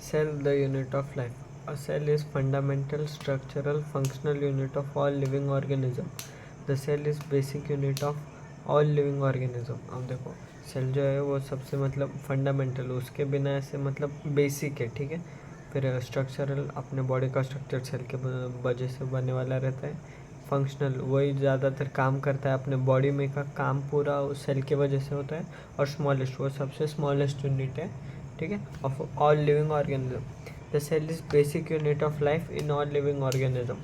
Cell, the unit of life. A cell is fundamental, structural, functional unit of all living organism. The cell is basic unit of all living organism. अब देखो cell जो है वो सबसे मतलब fundamental, उसके बिना ऐसे मतलब बेसिक है, ठीक है। फिर स्ट्रक्चरल, अपने बॉडी का स्ट्रक्चर सेल के वजह से बनने वाला रहता है। फंक्शनल, वही ज़्यादातर काम करता है, अपने बॉडी में का काम पूरा उस सेल की वजह से होता है। और स्मॉलेस्ट, वो सबसे स्मॉलेस्ट यूनिट है, ठीक है, of all living organism. The cell is basic unit of life in all living organism.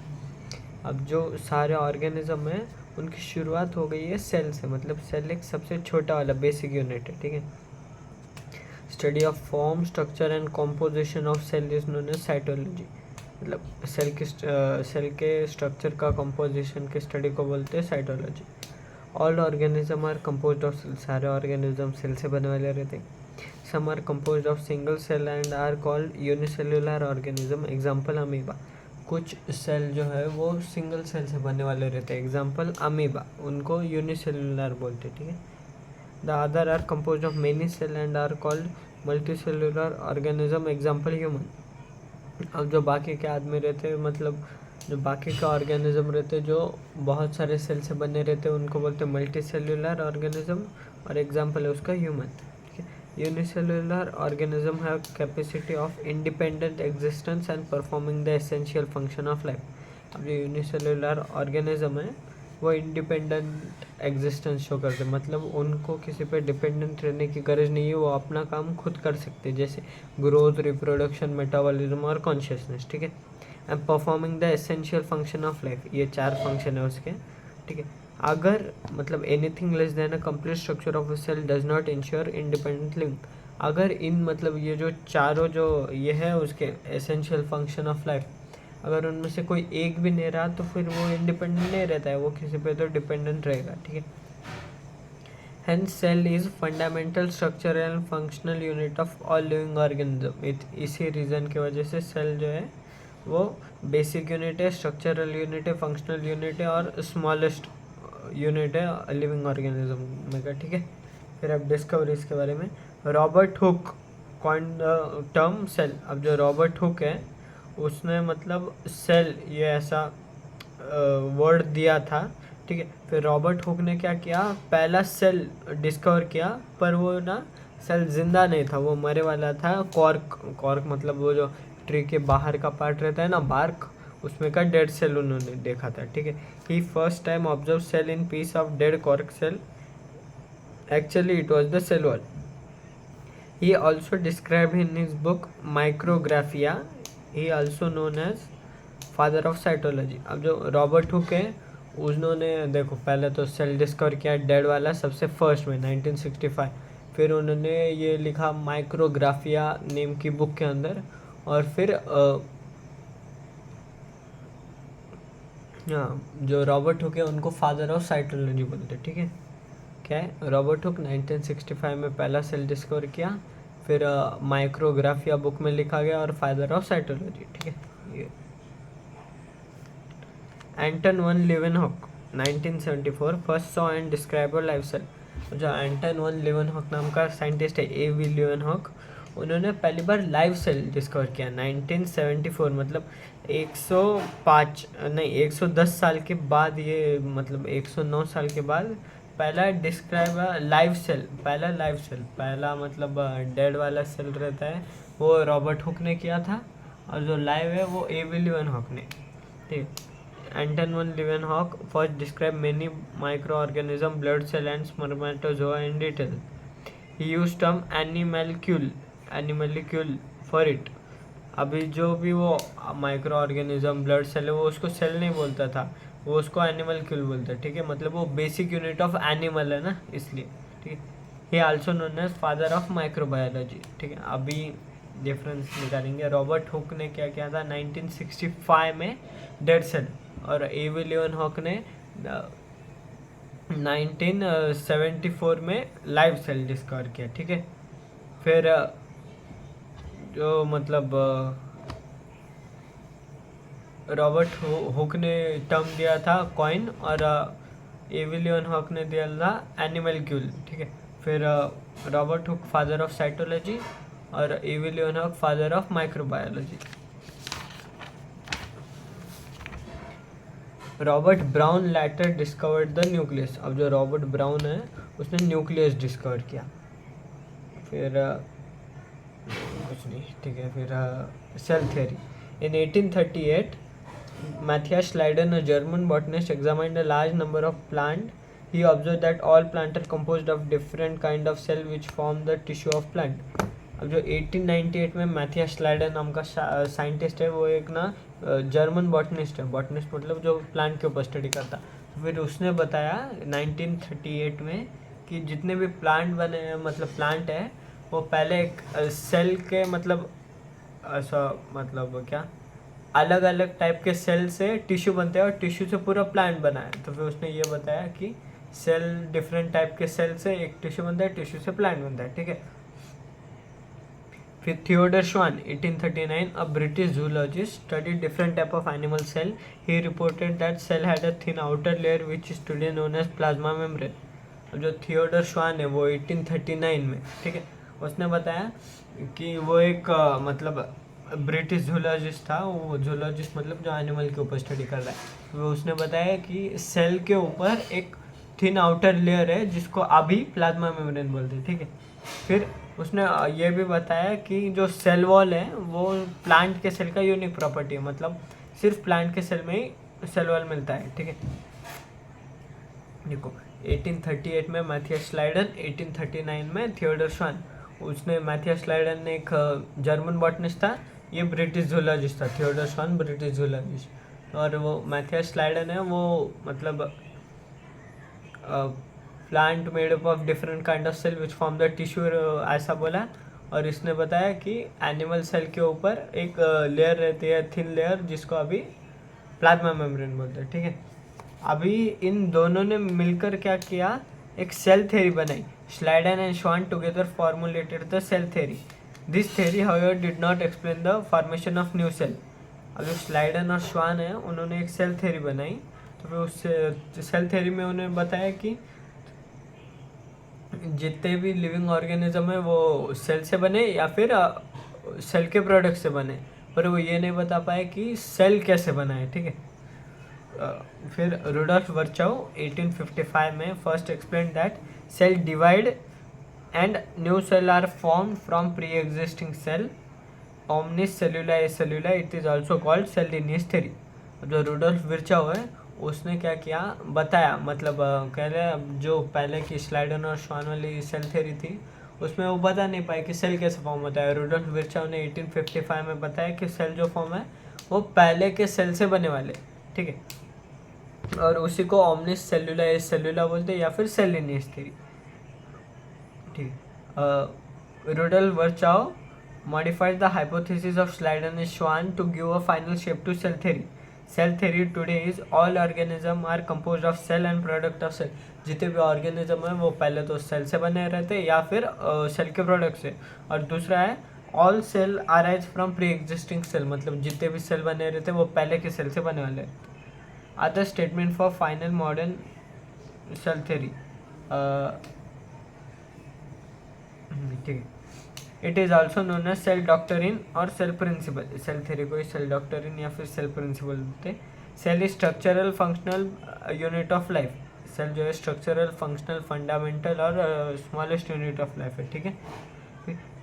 अब जो सारे ऑर्गेनिज्म हैं उनकी शुरुआत हो गई है सेल से, मतलब सेल एक सबसे छोटा वाला बेसिक यूनिट है, ठीक है। Study of form, structure and composition of cell is known as cytology. मतलब सेल के स्ट्रक्चर का कंपोजिशन के स्टडी को बोलते हैं cytology. All organism are composed of cell, सारे ऑर्गेनिज्म सेल से बने वाले रहते हैं। Some are composed of single cell and are called unicellular organism, example amoeba. कुछ सेल जो है वो सिंगल सेल से बनने वाले रहते हैं, एग्जाम्पल अमीबा, उनको यूनिसेल्युलर बोलते हैं, ठीक है। The other are composed of many cell and are called multicellular organism, example human. अब जो बाकी के आदमी रहते हैं, मतलब जो बाकी के ऑर्गेनिज्म रहते हैं जो बहुत सारे सेल से बने रहते हैं, उनको बोलते हैं मल्टी सेल्युलर ऑर्गेनिज्म, और एग्जाम्पल है उसका ह्यूमन, ठीक है। Unicellular organism have capacity of independent existence and performing the essential function of life. अब जो यूनिसेल्युलर ऑर्गेनिज्म है वो इंडिपेंडेंट एग्जिस्टेंस शो करते हैं, मतलब उनको किसी पे डिपेंडेंट रहने की गरज नहीं है, वो अपना काम खुद कर सकते हैं, जैसे ग्रोथ, रिप्रोडक्शन, मेटाबॉलिज्म और कॉन्शियसनेस, ठीक है। And performing the essential function of life, ये 4 फंक्शन है उसके, ठीक है। अगर मतलब anything less than a complete structure of a cell does not ensure independent living. अगर इन मतलब ये जो चारों जो ये है उसके एसेंशियल फंक्शन ऑफ लाइफ, अगर उनमें से कोई एक भी नहीं रहा तो फिर वो इंडिपेंडेंट नहीं रहता है, वो किसी पे तो डिपेंडेंट रहेगा, ठीक है। Hence cell is fundamental structural and functional unit of all living organism। इसी रीज़न की वजह से सेल जो है वो बेसिक यूनिट है, स्ट्रक्चरल यूनिट है, फंक्शनल यूनिट है और स्मॉलेस्ट यूनिट है लिविंग ऑर्गेनिज्म में का, ठीक है। फिर अब डिस्कवरीज के बारे में, Robert Hooke coined the term cell. अब जो रॉबर्ट हुक है उसने मतलब सेल ये ऐसा वर्ड दिया था, ठीक है। फिर रॉबर्ट हुक ने क्या किया, पहला सेल डिस्कवर किया, पर वो ना सेल जिंदा नहीं था, वो मरे वाला था। कॉर्क मतलब वो जो ट्री के बाहर का पार्ट रहता है ना, बार्क, उसमें का डेड सेल उन्होंने देखा था, ठीक है। He first time observe cell in piece of dead cork cell, actually it was the cell wall. He also describe in his book Micrographia, he also known as father of cytology. अब जो Robert Hooke है उन्होंने देखो पहले तो cell discover किया dead वाला सबसे फर्स्ट में 1965, फिर उन्होंने ये लिखा माइक्रोग्राफिया नेम की बुक के अंदर, और फिर हाँ जो रॉबर्ट हुक है उनको फादर ऑफ साइटोलॉजी बोलते हैं, ठीक है। क्या है, रॉबर्ट हुक 1965 में पहला सेल डिस्कवर किया, फिर माइक्रोग्राफिया बुक में लिखा गया, और फादर ऑफ साइटोलॉजी, ठीक है। ये Anton van Leeuwenhoek 1974 first saw and describe a life cell. जो एंटन वन लीवेनहॉक नाम का साइंटिस्ट है, A.V. लीवेनहॉक, उन्होंने पहली बार लाइव सेल डिस्कवर किया 1974, मतलब 105 नहीं 110 साल के बाद, ये मतलब 109 साल के बाद पहला डिस्क्राइब लाइव सेल, पहला मतलब डेड वाला सेल रहता है वो रॉबर्ट हुक ने किया था, और जो लाइव है वो A.V. लीवेनहॉक ने, ठीक। Anton van Leeuwenhoek first described many microorganisms, blood cell and spermatozoa in detail. He used term animalcule for it. अभी जो भी वो माइक्रो ऑर्गेनिज्म ब्लड सेल है वो उसको सेल नहीं बोलता था, वो उसको एनिमलक्यूल बोलता है, ठीक है। मतलब वो बेसिक यूनिट ऑफ एनिमल है ना, इसलिए, ठीक है। He also known as father of microbiology, ठीक है। अभी डिफरेंस निकालेंगे। रॉबर्ट हुक ने क्या किया था 1965 में डेड सेल, और A.V. लीवेनहॉक ने 1974 में लाइव सेल डिस्कवर किया, ठीक है। फिर जो मतलब रॉबर्ट हुक ने टर्म दिया था कॉइन, और A.V. लीवेनहॉक ने दिया था एनिमलक्यूल, ठीक है। फिर Robert Hooke father of cytology, और इवी लियोनॉर्ग father of microbiology. Robert Brown later discovered the nucleus. अब जो रॉबर्ट ब्राउन है उसने न्यूक्लियस डिस्कवर किया। फिर कुछ नहीं, ठीक है। फिर cell theory. In 1838 Matthias Schleiden, a German botanist, examined a large number of plants. He observed that all plants are composed of different kind of cell which form the tissue of plant. अब जो 1898 में Matheus स्लाइडन नाम का scientist है, वो एक ना German botanist है। बॉटनिस्ट मतलब जो प्लांट के ऊपर स्टडी करता। तो फिर उसने बताया 1938 में कि जितने भी प्लांट बने मतलब प्लांट है वो पहले एक सेल के मतलब ऐसा मतलब क्या अलग अलग टाइप के सेल से टिश्यू बनते हैं और टिश्यू से पूरा प्लांट बना है। तो फिर उसने ये बताया कि सेल डिफरेंट टाइप के सेल से एक टिश्यू बनता है, टिश्यू से प्लांट बनता है, ठीक है। फिर Theodor Schwann 1839, a British zoologist, studied different type of animal cell. He reported that cell had a thin outer layer which is today known as plasma membrane. अब जो थियोडर श्वान है वो 1839 में, ठीक है, उसने बताया कि वो एक मतलब ब्रिटिश जूलॉजिस्ट था। वो जूलॉजिस्ट मतलब जो एनिमल के ऊपर स्टडी कर रहा है। वो उसने बताया कि सेल के ऊपर एक थिन आउटर लेयर है जिसको अभी प्लाज्मा मेम्ब्रेन बोलते हैं, ठीक है। फिर उसने ये भी बताया कि जो सेल वॉल है वो प्लांट के सेल का यूनिक प्रॉपर्टी है, मतलब सिर्फ प्लांट के सेल में ही सेल वॉल मिलता है, ठीक है। देखो 1838 में मैथियस स्लाइडन, 1839 में थियोडर श्वान। उसने मैथियस स्लाइडन ने एक जर्मन बॉटनिस्ट था, ये ब्रिटिश जूलॉजिस्ट था। थियोडर श्वान ब्रिटिश जूलॉजिस्ट, और वो मैथियस स्लाइडन है वो मतलब plant made up of different kind of cell which form the tissue ऐसा बोला। और इसने बताया कि एनिमल सेल के ऊपर एक लेयर रहती है, थिन लेयर, जिसको अभी प्लाज्मा मेम्ब्रेन बोलते हैं, ठीक है। अभी इन दोनों ने मिलकर क्या किया, एक सेल थ्योरी बनाई। Schleiden and Schwann together formulated the cell theory. This theory however did not explain the formation of new cell. अब जो स्लाइडन और श्वान है उन्होंने एक सेल थ्योरी बनाई। तो फिर उस सेल थ्योरी में उन्होंने बताया कि जितने भी लिविंग ऑर्गेनिज्म है वो सेल से बने या फिर सेल के प्रोडक्ट से बने, पर वो ये नहीं बता पाए कि सेल कैसे बना है, ठीक है। फिर रुडोल्फ वर्चाउ 1855 में first explain that cell divide and new cell are form from pre existing cell ओमनिस सेल्यूला ए सेल्यूला, it is also called cell lineage theory. जो रुडोल्फ वर्चाउ है उसने क्या किया बताया, मतलब कह रहे जो पहले की स्लाइडन और श्वान वाली सेल थ्योरी थी उसमें वो बता नहीं पाए कि सेल कैसे फॉर्म होता है। रुडोल्फ वर्चाउ ने 1855 में बताया कि सेल जो फॉर्म है वो पहले के सेल से बने वाले, ठीक है। और उसी को ओमनिस सेल्यूला ए सेल्यूला बोलते हैं या फिर सेल लिनिएज थ्योरी, ठीक है। Rudolf Virchow modified the hypothesis of Schleiden and Schwann to give a final shape to cell theory. Cell theory today is all organism are composed of cell and product of cell. जितने भी organism है वो पहले तो cell से बने रहते या फिर सेल के प्रोडक्ट से। और दूसरा है all cell arise from pre existing cell, मतलब जितने भी सेल बने रहते वो पहले के सेल से बने वाले। Other statement for final modern cell theory, ठीक है। It is also known as cell doctrine और सेल प्रिंसिपल। सेल थ्योरी को सेल डॉक्टरिन या फिर सेल प्रिंसिपल बोलते हैं। Cell is structural functional unit of life. Cell जो है स्ट्रक्चरल फंक्शनल फंडामेंटल और स्मॉलेस्ट यूनिट ऑफ लाइफ है, ठीक है।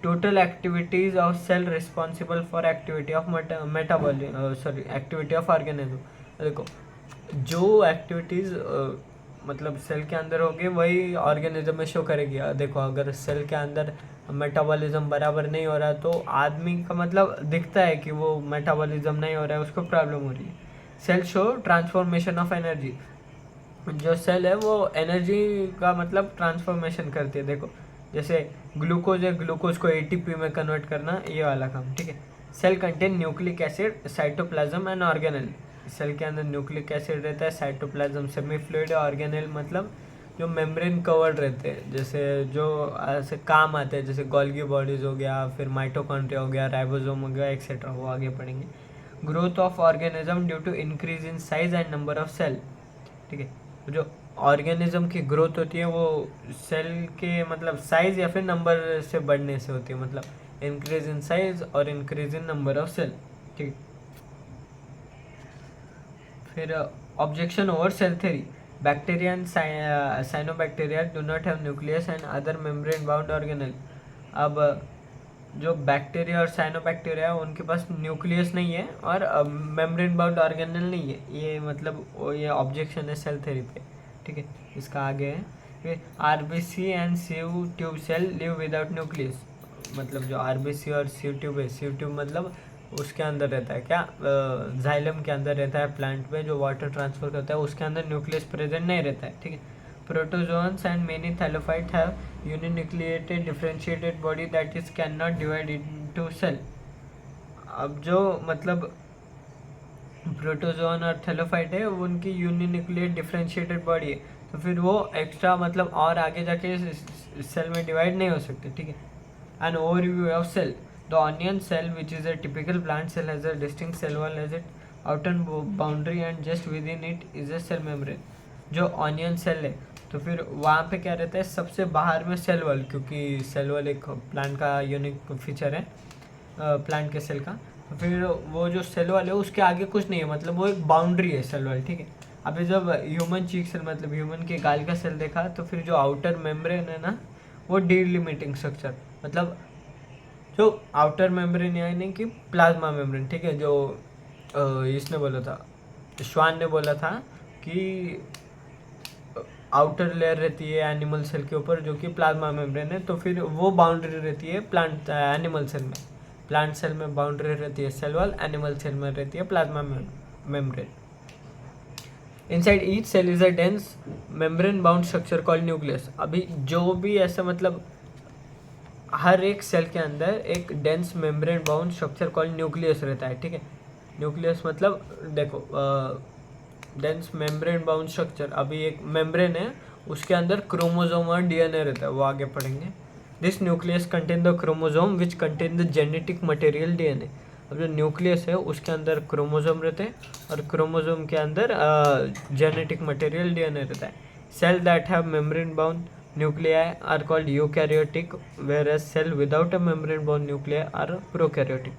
Total activities of cell responsible for activity of metabolism activity of organism. देखो जो एक्टिविटीज़ मतलब सेल के अंदर होगी वही ऑर्गेनिज्म में शो करेगी। देखो अगर सेल के अंदर मेटाबॉलिज्म बराबर नहीं हो रहा तो आदमी का मतलब दिखता है कि वो मेटाबॉलिज्म नहीं हो रहा है, उसको प्रॉब्लम हो रही है। Cell show transformation of energy. जो सेल है वो एनर्जी का मतलब ट्रांसफॉर्मेशन करती है। देखो जैसे ग्लूकोज है, ग्लूकोज को एटीपी में कन्वर्ट करना, ये वाला काम, ठीक है। Cell contain nucleic acid, cytoplasm and organelle. Cell के अंदर न्यूक्लिक एसिड रहता है, साइटोप्लाज्म सेमी फ्लूइड, ऑर्गेनेल मतलब जो मेम्ब्रेन कवर्ड रहते हैं, जैसे जो ऐसे काम आते हैं, जैसे गोल्गी बॉडीज हो गया, फिर माइटोकॉन्ड्रिया हो गया, राइबोसोम हो गया, एक्सेट्रा, वो आगे पढ़ेंगे। Growth of organism due to increase in size and number of cell, ठीक है। तो जो ऑर्गेनिज्म की ग्रोथ होती है वो सेल के मतलब साइज या फिर नंबर से बढ़ने से होती है। मतलब इंक्रीज इन साइज और increase in number of cell, ठीक। फिर objection over cell theory, bacteria and cyanobacteria do not have nucleus and other membrane bound organelle. अब जो बैक्टीरिया और साइनोबैक्टीरिया उनके पास न्यूक्लियस नहीं है और मेम्ब्रेन बाउंड ऑर्गेनेल नहीं है, ये मतलब ये ऑब्जेक्शन है सेल थ्योरी पे, ठीक है। इसका आगे है RBC and sieve tube cell live without nucleus, मतलब जो आरबीसी और सीयू ट्यूब है, सीयू ट्यूब मतलब उसके अंदर रहता है क्या, जाइलम के अंदर रहता है प्लांट में जो वाटर ट्रांसफर करता है, उसके अंदर न्यूक्लियस प्रेजेंट नहीं रहता है, ठीक है। Protozoans and many thallophytes have uninucleated differentiated body that is cannot divide into cell। अब जो मतलब प्रोटोजोन और थैलोफाइट है उनकी यूनिन्यूक्लिएट डिफरेंशिएटेड बॉडी है, तो फिर वो एक्स्ट्रा मतलब और आगे जाके सेल में डिवाइड नहीं हो सकते, ठीक है। An overview of cell, the onion cell which is a typical plant cell has a distinct cell wall as it outer boundary and just within it is a cell membrane. जो onion cell है तो फिर वहाँ पे क्या रहता है, सबसे बाहर में सेल वॉल, क्योंकि सेल वॉल एक प्लांट का यूनिक फीचर है प्लांट के सेल का, तो फिर वो जो सेल वॉल है उसके आगे कुछ नहीं है, मतलब वो एक बाउंड्री है सेल वॉल, ठीक है। अभी जब ह्यूमन चीक सेल मतलब ह्यूमन के गाल का सेल देखा तो फिर जो आउटर मेम्ब्रेन है ना वो डीलिमिटिंग स्ट्रक्चर, मतलब जो आउटर मेम्ब्रेन यानी कि प्लाज्मा मेम्ब्रेन, ठीक है। जो इसने बोला था, श्वान ने बोला था कि आउटर लेयर रहती है एनिमल सेल के ऊपर जो कि प्लाज्मा मेम्ब्रेन है, तो फिर वो बाउंड्री रहती है प्लांट एनिमल सेल में, प्लांट सेल में बाउंड्री रहती है सेल वॉल, एनिमल सेल में रहती है plasma membrane. Inside each cell is a dense membrane bound structure called nucleus. अभी जो भी ऐसा मतलब हर एक सेल के अंदर एक dense membrane bound structure called nucleus रहता है, ठीक है। न्यूक्लियस मतलब देखो डेंस मेम्ब्रेन बाउंड स्ट्रक्चर, अभी एक मेम्ब्रेन है उसके अंदर क्रोमोजोम और डीएनए रहता है, वो आगे पढ़ेंगे। This nucleus contain the chromosome which contain the genetic material DNA. अब जो न्यूक्लियस है उसके अंदर क्रोमोजोम रहते हैं और क्रोमोजोम के अंदर जेनेटिक मटेरियल डीएनए रहता है। Cell that have membrane bound nuclei are called eukaryotic, whereas cell without a membrane bound nuclei are prokaryotic.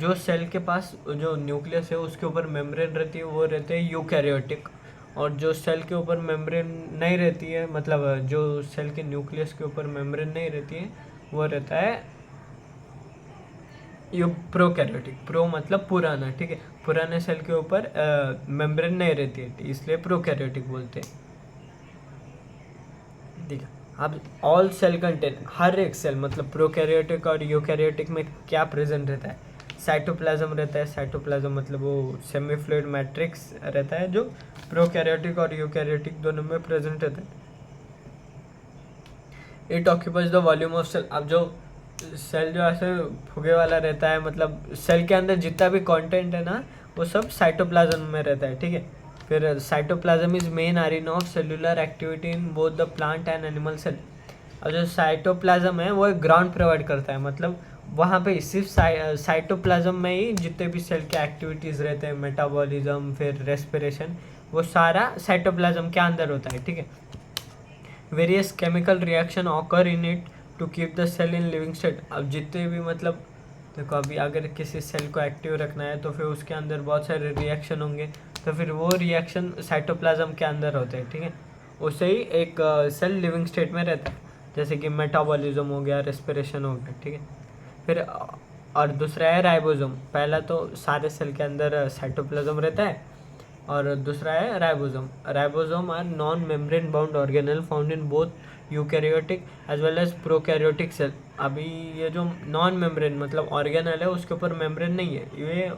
जो सेल के पास जो न्यूक्लियस है उसके ऊपर मेम्ब्रेन रहती है वो रहते हैं यूकैरियोटिक, और जो सेल के ऊपर मेम्ब्रेन नहीं रहती है, मतलब जो सेल के न्यूक्लियस के ऊपर मेम्ब्रेन नहीं रहती है वो रहता है यू प्रोकैरियोटिक। प्रो मतलब पुराना, ठीक है। पुराने सेल के ऊपर मेम्ब्रेन नहीं रहती है इसलिए प्रोकैरियोटिक बोलते हैं, ठीक है। अब ऑल सेल कंटेन, हर एक सेल मतलब प्रोकैरियोटिक और यूकैरियोटिक में क्या प्रेजेंट रहता है, साइटोप्लाज्म रहता है। साइटोप्लाज्म मतलब वो सेमी फ्लूइड मैट्रिक्स रहता है जो प्रोकैरियोटिक और यूकैरियोटिक दोनों में प्रेजेंट रहता है। It occupies the volume of cell. अब जो सेल जो ऐसे फुगे वाला रहता है, मतलब सेल के अंदर जितना भी कंटेंट है ना वो सब साइटोप्लाज्म में रहता है, ठीक है। फिर cytoplasm is main arena of cellular activity in both the plant and animal cell. और जो साइटोप्लाज्म है वो एक ग्राउंड प्रोवाइड करता है, मतलब वहाँ पे सिर्फ साइटोप्लाज्म में ही जितने भी सेल के एक्टिविटीज़ रहते हैं, मेटाबॉलिज्म फिर रेस्पिरेशन, वो सारा साइटोप्लाज्म के अंदर होता है, ठीक है। Various chemical reaction occur in it to keep the cell in living state. अब जितने भी मतलब देखो अभी अगर किसी सेल को एक्टिव रखना है तो फिर उसके अंदर बहुत सारे रिएक्शन होंगे, तो फिर वो रिएक्शन साइटोप्लाज्म के अंदर होते हैं, ठीक है। उससे ही एक सेल लिविंग स्टेट में रहता है, जैसे कि मेटाबॉलिज्म हो गया, रेस्पिरेशन हो गया, ठीक है। फिर और दूसरा है राइबोसोम। पहला तो सारे सेल के अंदर साइटोप्लाज्म रहता है और दूसरा है ribosome. Ribosome are non membrane bound organelle found in both eukaryotic as well as prokaryotic cell. अभी ये जो नॉन मेम्ब्रेन मतलब ऑर्गेनल है उसके ऊपर मेम्ब्रेन नहीं है, ये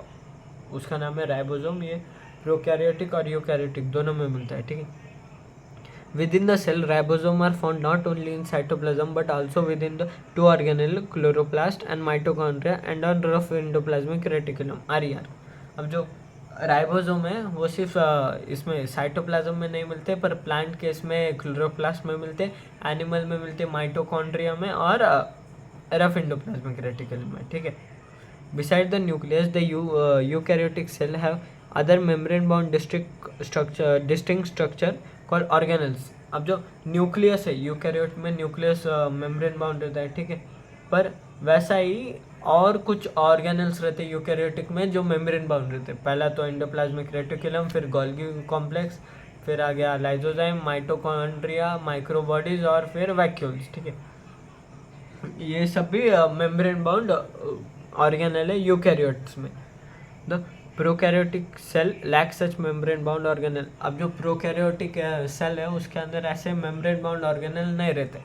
उसका नाम है राइबोसोम। ये प्रोकैरियोटिक और यूकैरियोटिक दोनों में मिलता है, ठीक है। Within the cell, ribosome are found not only in cytoplasm but also within the two organelle, chloroplast and mitochondria, and on rough endoplasmic reticulum (RER). अब जो राइबोसोम है वो सिर्फ इसमें साइटोप्लाज्म में नहीं मिलते, पर प्लांट केस में क्लोरोप्लास्ट में मिलते, एनिमल में मिलते माइटोकॉन्ड्रिया में और रफ एंडोप्लाज्मिक रेटिकुलम में, ठीक है। Beside the nucleus, the eukaryotic cell have other membrane-bound distinct structure called organelles। अब जो न्यूक्लियस है यूकैरियोट में न्यूक्लियस मेम्ब्रेन बाउंड रहता है, ठीक है। पर वैसा ही और कुछ ऑर्गेनल्स रहते हैं यूकैरियोटिक में जो मेम्ब्रेन बाउंड रहते हैं। पहला तो एंडोप्लाज्मिक रेटिकुलम, फिर गोल्गी कॉम्प्लेक्स, फिर आ गया लाइजोजाइम, माइटोकॉन्ड्रिया, माइक्रोबॉडीज और फिर वैक्यूल्स। ठीक है, ये सब भी मेम्ब्रेन बाउंड ऑर्गेनल है यूकैरियोट्स में। The prokaryotic cell lack such membrane bound organelle. अब जो प्रोकैरियोटिक सेल है उसके अंदर ऐसे मेम्ब्रेन बाउंड ऑर्गेनल नहीं रहते।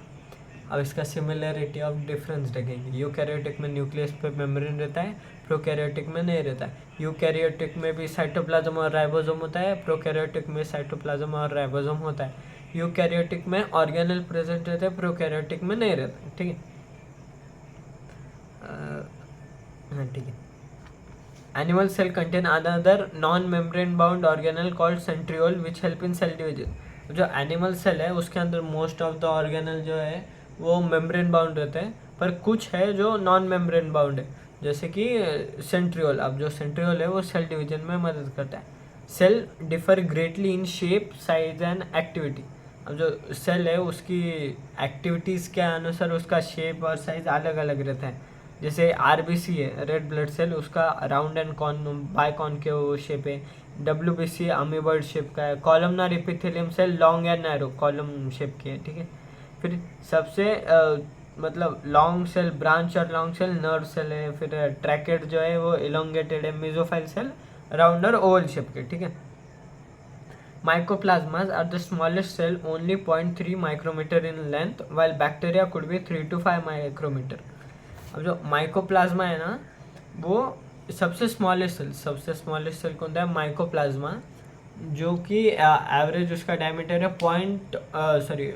अब इसका सिमिलरिटी ऑफ डिफरेंस देखेंगे। यूकैरियोटिक में न्यूक्लियस पे मेम्ब्रेन रहता है, प्रोकैरियोटिक में नहीं रहता है। यूकैरियोटिक में भी साइटोप्लाज्म और राइबोसोम होता है, प्रोकैरियोटिक में साइटोप्लाज्म और राइबोसोम होता है। यूकैरियोटिक में ऑर्गेनल प्रेजेंट रहते हैं, प्रोकैरियोटिक में नहीं रहता है। ठीक है, हाँ ठीक है। Animal cell contain another non-membrane bound organelle called centriole which help in cell division. जो एनिमल सेल है उसके अंदर मोस्ट ऑफ द ऑर्गेनल जो है वो मेम्ब्रेन बाउंड रहते हैं, पर कुछ है जो नॉन मेम्ब्रेन बाउंड है, जैसे कि सेंट्रियोल। अब जो सेंट्रियोल है वो सेल डिवीजन में मदद करता है। Cell differ greatly in shape, size and activity. अब जो सेल है उसकी एक्टिविटीज़ के अनुसार उसका शेप और साइज अलग अलग रहता है। जैसे आरबीसी है, रेड ब्लड सेल, उसका round and biconcave shape है। डब्ल्यूबीसी अमीबॉइड शेप का है। Columnar epithelium cell long and narrow column shape की है। ठीक है, फिर सबसे मतलब लॉन्ग सेल, ब्रांच और लॉन्ग सेल नर्व सेल है। फिर ट्रैकेट जो है वो इलोंगेटेड है। मेसोफाइल सेल राउंड और ओवल शेप के। ठीक है, Mycoplasmas are the smallest cell, only 0.3 micrometer in length, while bacteria could be 3 to 5 micrometer. अब जो माइकोप्लाज्मा है ना वो सबसे स्मॉलेस्ट सेल कौन है? माइकोप्लाज्मा, जो कि एवरेज उसका डायमीटर है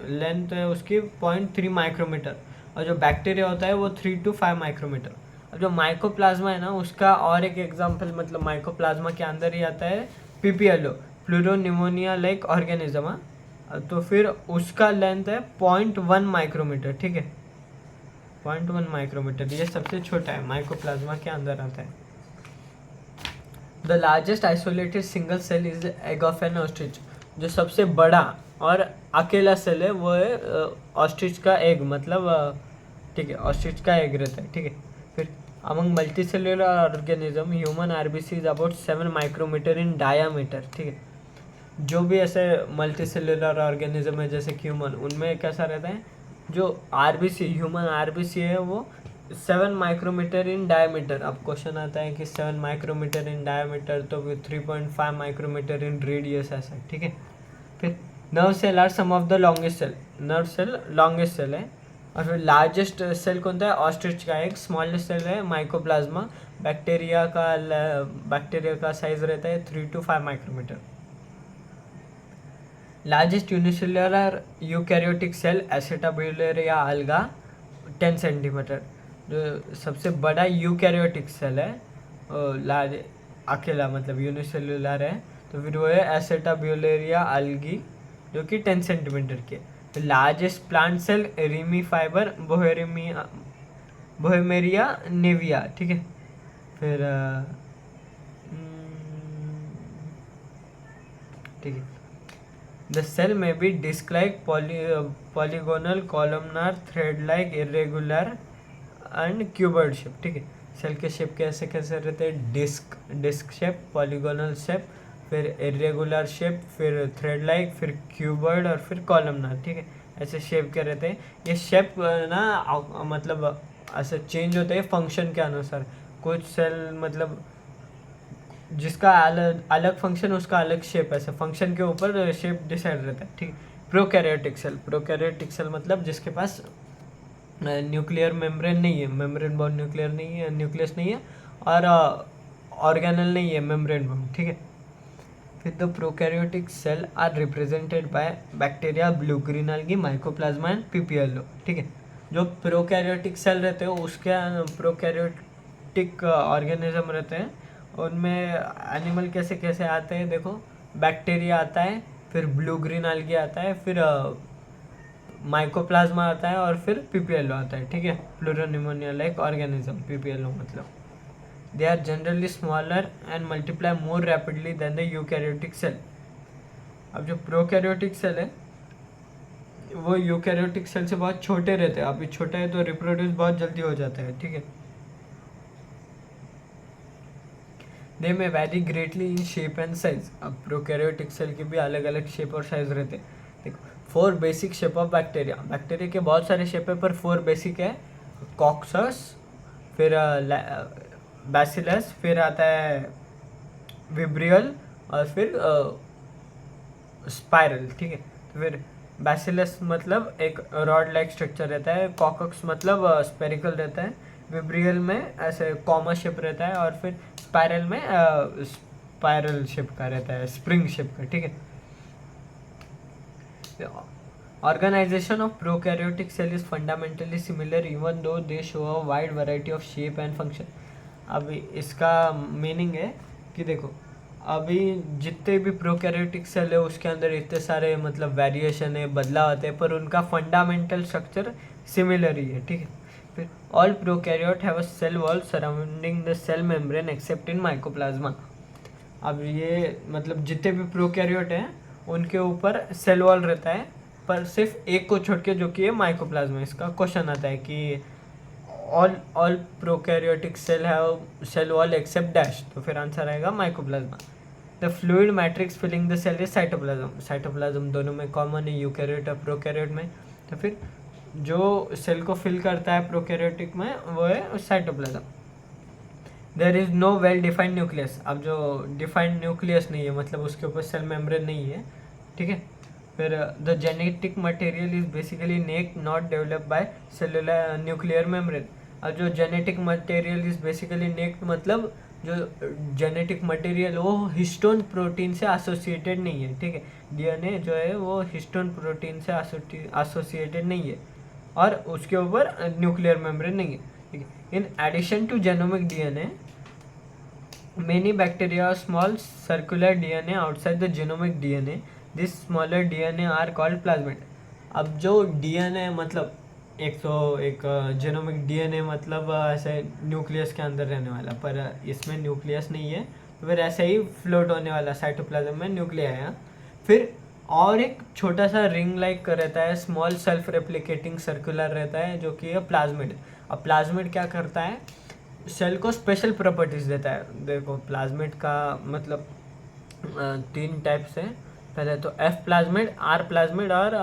लेंथ है उसकी 0.3 माइक्रोमीटर, और जो बैक्टीरिया होता है वो 3 to 5 माइक्रोमीटर। अब जो माइकोप्लाज्मा है ना उसका और एक एग्जांपल, मतलब माइकोप्लाज्मा के अंदर ही आता है पीपीएलओ, प्लूरोनिमोनिया लाइक ऑर्गेनिज्म। तो फिर उसका लेंथ है 0.1 माइक्रोमीटर। ठीक है, 0.1 माइक्रोमीटर, ये सबसे छोटा है, माइकोप्लाज्मा के अंदर आता है। The largest isolated single cell is egg of an ostrich. जो सबसे बड़ा और अकेला सेल है वो है ऑस्ट्रिच का एग, मतलब ठीक है, ऑस्ट्रिच का एग रहता है। ठीक है, फिर among multicellular organism human RBC is about 7 micrometre in diameter. ठीक है, जो भी ऐसे मल्टी सेल्युलर ऑर्गेनिज्म है जैसे कि ह्यूमन, उनमें कैसा रहता है, जो आरबीसी ह्यूमन आरबीसी है वो 7 माइक्रोमीटर इन डायमीटर। अब क्वेश्चन आता है कि 7 माइक्रोमीटर इन डायमीटर तो 3.5 माइक्रोमीटर इन रेडियस ऐसा। ठीक है, फिर nerve cell are some of the longest cell, nerve cell longest cell है। और फिर लार्जेस्ट सेल कौन सा है? ऑस्ट्रिच का एक। स्मॉलेस्ट सेल है माइकोप्लाज्मा। बैक्टीरिया का साइज रहता है 3 to 5 micrometre. Largest unicellular eukaryotic cell Acetabularia alga 10 centimetre. जो सबसे बड़ा यूकैरियोटिक सेल है लार्ज अकेला, मतलब यूनिसेल्युलर है, तो फिर वो है एसिटाब्यूलेरिया अल्गी जो कि 10 सेंटीमीटर के। तो largest plant cell ramie fibre Boehmeria nivea. ठीक है, फिर ठीक है, The cell may be disc-like, polygonal, columnar, thread-like, irregular and cuboid shape. ठीक है, सेल के शेप कैसे कैसे रहते हैं? डिस्क शेप, पॉलीगोनल शेप, फिर इरेगुलर शेप, फिर थ्रेड लाइक, फिर क्यूबॉइड और फिर कॉलमनार। ठीक है, ऐसे शेप के रहते हैं। ये शेप ना मतलब ऐसे चेंज होते हैं फंक्शन के अनुसार। कुछ सेल मतलब जिसका अलग फंक्शन उसका अलग शेप, ऐसे फंक्शन के ऊपर शेप डिसाइड रहता है। ठीक, प्रोकैरियोटिक सेल मतलब जिसके पास न्यूक्लियर मेम्ब्रेन नहीं है, मेम्ब्रेन बाउंड न्यूक्लियर नहीं है, न्यूक्लियस नहीं है, और ऑर्गेनल नहीं है मेम्ब्रेन बाउंड। ठीक है, फिर the prokaryotic cell are represented by bacteria, blue green algae, mycoplasma and PPLO. ठीक है, जो प्रोकैरियोटिक सेल रहते हैं उसके प्रोकैरियोटिक ऑर्गेनिज्म रहते हैं, उनमें एनिमल कैसे कैसे आते हैं देखो। बैक्टीरिया आता है, फिर ब्लू ग्रीन एल्गी आता है, फिर माइकोप्लाज्मा आता है, और फिर पीपीएलओ आता है। ठीक है, प्लूरोनिमोनिया लाइक ऑर्गेनिज्म, पीपीएलओ मतलब। They are generally smaller and multiply more rapidly than the eukaryotic cell. अब जो प्रोकैरियोटिक सेल है वो यूकैरियोटिक सेल से बहुत छोटे रहते हैं। अभी छोटा है तो रिप्रोड्यूस बहुत जल्दी हो जाता है, ठीक है। They may vary greatly in shape and size. अब प्रोकैरियोटिक सेल के भी अलग अलग शेप और साइज रहते हैं। देखो 4 basic shape of bacteria. Bacteria के बहुत सारे शेप है पर 4 बेसिक है। कॉक्सस, फिर बैसिलस, फिर आता है विब्रियल और फिर स्पाइरल, ठीक है। तो फिर बैसिलस मतलब एक रॉड लाइक स्ट्रक्चर रहता है, कॉकक्स मतलब स्पेरिकल रहता है, विब्रियल में ऐसे कॉमा शेप रहता है और फिर स्पाइरल में स्पाइरल शेप का रहता है, स्प्रिंग शेप का, ठीक है। Organization of prokaryotic cell is fundamentally similar even though they show a wide variety of shape and function. अभी इसका मीनिंग है कि देखो अभी जितने भी प्रोकैरियोटिक सेल है उसके अंदर इतने सारे मतलब वेरिएशन है, बदलाव आते हैं, पर उनका फंडामेंटल स्ट्रक्चर सिमिलर ही है, ठीक है। फिर all prokaryote have a cell wall surrounding the cell membrane except in mycoplasma. अब ये मतलब जितने भी प्रोकैरियोट हैं उनके ऊपर सेल वॉल रहता है, पर सिर्फ एक को छोड़ के, जो कि है माइकोप्लाज्मा। इसका क्वेश्चन आता है कि all prokaryotic cell have cell wall except dash, तो फिर आंसर आएगा mycoplasma. The fluid matrix filling the cell is cytoplasm. Cytoplasm दोनों में कॉमन है, यूकैरियोट और प्रोकैरियोट में। तो फिर जो सेल को फिल करता है प्रोकैरियोटिक में वो है cytoplasm. There is no well defined nucleus. अब जो डिफाइंड न्यूक्लियस नहीं है मतलब उसके ऊपर सेल मेम्ब्रेन नहीं है, ठीक है। फिर the genetic material is basically neck not develop by cellular nuclear membrane. और जो जेनेटिक मटेरियल इज बेसिकली नेक मतलब जो जेनेटिक मटेरियल वो हिस्टोन प्रोटीन से एसोसिएटेड नहीं है, ठीक है। डीएनए जो है वो हिस्टोन प्रोटीन से एसोसिएटेड नहीं है और उसके ऊपर न्यूक्लियर मेम्ब्रेन नहीं है, ठीक है। In addition to genomic DNA many bacteria are small circular DNA outside the genomic DNA. This smaller DNA are called plasmid. अब जो DNA मतलब एक जेनोमिक डीएनए मतलब ऐसे न्यूक्लियस के अंदर रहने वाला, पर इसमें न्यूक्लियस नहीं है, तो फिर ऐसे ही फ्लोट होने वाला साइटोप्लाज्म में न्यूक्लिया है। फिर और एक छोटा सा रिंग लाइक रहता है, स्मॉल सेल्फ रेप्लिकेटिंग सर्कुलर रहता है, जो कि है प्लाज्मिड। अब प्लाज्मिड क्या करता है, सेल को स्पेशल प्रॉपर्टीज देता है। देखो प्लाज्मिड का मतलब 3 टाइप्स हैं। पहले तो एफ प्लाज्मिड, आर प्लाज्मिड और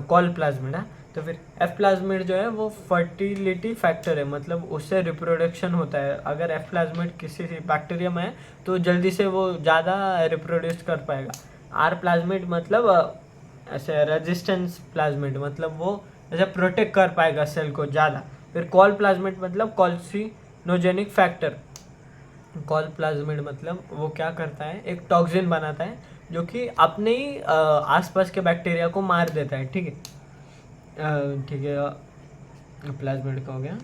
कॉल प्लाज्मिड है। तो फिर एफ प्लाज्मिड जो है वो फर्टिलिटी फैक्टर है, मतलब उससे रिप्रोडक्शन होता है। अगर एफ प्लाज्मिड किसी बैक्टीरिया में है तो जल्दी से वो ज़्यादा रिप्रोड्यूस कर पाएगा। आर प्लाज्मिड मतलब ऐसे रेजिस्टेंस प्लाज्मिड मतलब वो ऐसे प्रोटेक्ट कर पाएगा सेल को ज़्यादा। फिर कॉल प्लाज्मिड मतलब कॉल्सिनोजेनिक फैक्टर। कॉल प्लाज्मिड मतलब वो क्या करता है, एक टॉक्सिन बनाता है जो कि अपने ही आसपास के बैक्टीरिया को मार देता है, ठीक है। ठीक है, प्लाज्मिड का हो गया।